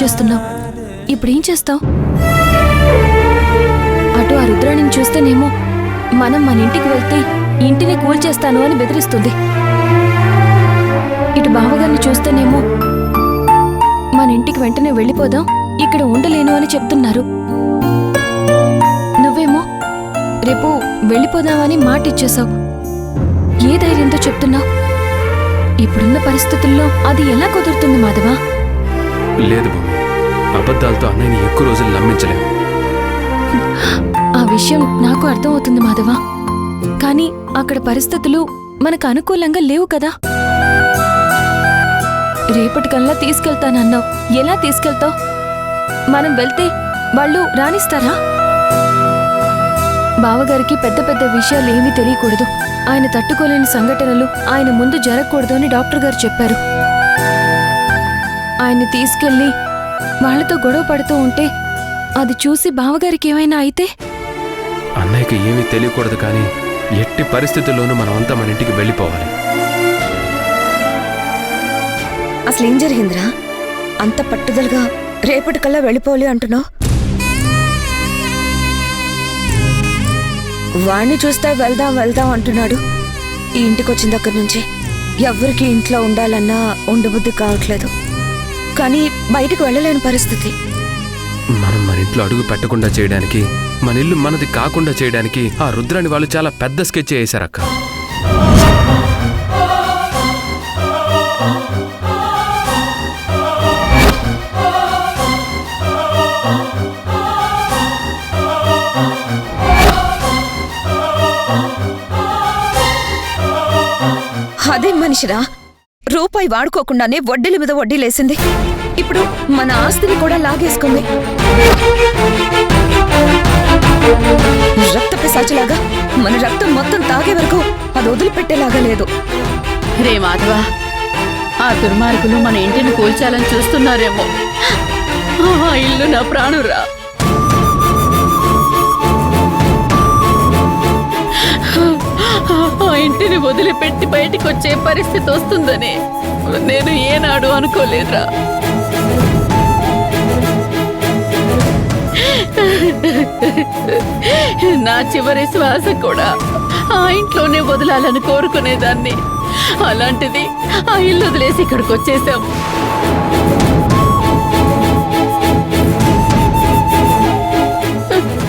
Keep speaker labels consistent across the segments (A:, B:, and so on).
A: వచ్చేస్తున్నావు. ఇప్పుడేం చేస్తావు? అటు ఆ రుద్రాణిని చూస్తేనేమో మనం మన ఇంటికి వెళ్తే ఇంటిని కూల్చేస్తాను అని బెదిరిస్తుంది. ఇటు బావగారిని చూస్తేనేమో మన ఇంటికి వెంటనే వెళ్ళిపోదాం, ఇక్కడ ఉండలేను అని చెప్తున్నారు. నువ్వేమో రేపు వెళ్ళిపోదామని మాట ఇచ్చేశావు. ఏ ధైర్యంతో చెప్తున్నావు? ఇప్పుడున్న పరిస్థితుల్లో అది ఎలా కుదురుతుంది మాధవా?
B: లేదు భూమి, అబద్ధాలతో అన్నయ్యని ఎక్కువ రోజులు నమ్మించలేము.
A: ఆ విషయం నాకు అర్థమవుతుంది మాధవా, కానీ అక్కడ పరిస్థితులు మనకు అనుకూలంగా లేవు కదా. రేపటికల్లా తీసుకెళ్తానన్నావు, ఎలా తీసుకెళ్తావు? మనం వెళ్తే వాళ్ళు రాణిస్తారా? బావగారికి పెద్ద పెద్ద విషయాలు ఏమీ తెలియకూడదు, ఆయన తట్టుకోలేని సంఘటనలు ఆయన ముందు జరగకూడదు అని డాక్టర్ గారు చెప్పారు. ఆయన్ని తీసుకెళ్లి వాళ్లతో గొడవ పడుతూ ఉంటే అది చూసి బావగారికి ఏమైనా అయితే?
B: అన్నయ్యకి ఏమీ తెలియకూడదు, కానీ ఎట్టి పరిస్థితుల్లోనూ మనమంతా మన ఇంటికి వెళ్ళిపోవాలి.
C: అసలేం జరిగిందిరా? అంత పట్టుదలగా రేపటికల్లా వెళ్ళిపోవాలి అంటున్నావు? వాణ్ణి చూస్తే వెళ్దాం వెళ్దాం అంటున్నాడు. ఈ ఇంటికి వచ్చిన దగ్గర నుంచి ఎవ్వరికి ఇంట్లో ఉండాలన్నా ఉండబుద్ధి కావట్లేదు, కానీ బయటికి వెళ్ళలేని పరిస్థితి.
B: మనం మన ఇంట్లో అడుగు పెట్టకుండా చేయడానికి, మన ఇల్లు మనది కాకుండా చేయడానికి ఆ రుద్రాని వాళ్ళు చాలా పెద్ద స్కెచ్ వేశారక్క.
C: అదే మనిషిరా, రూపాయి వాడుకోకుండానే వడ్డీల మీద వడ్డీలేసింది. ఇప్పుడు మన ఆస్తిని కూడా లాగేసుకుంది. రక్త పిశాచిలాగా మన రక్తం మొత్తం తాగే వరకు అది వదిలిపెట్టేలాగా లేదు.
D: రే మాధవా, ఆ దుర్మార్గులు మన ఇంటిని కూల్చాలని చూస్తున్నారేమో. ఆ ఇల్లు నా ప్రాణురా. ఆ ఇంటిని వదిలిపెట్టి బయటికి వచ్చే పరిస్థితి వస్తుందని నేను ఏనాడు అనుకోలేదురా. నా చివరి శ్వాస కూడా ఆ ఇంట్లోనే వదలాలని కోరుకునేదాన్ని. అలాంటిది ఆ ఇల్లు వదిలేసి ఇక్కడికి వచ్చేసాం.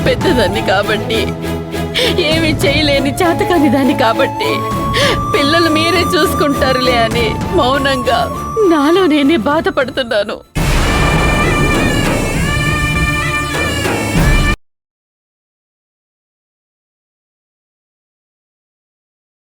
D: పెద్దదాన్ని కాబట్టి, ఏమి చేయలేని చేతకాని దాన్ని కాబట్టి పిల్లలు మీరే చూసుకుంటారులే అని మౌనంగా నాలో నేనే బాధపడుతున్నాను.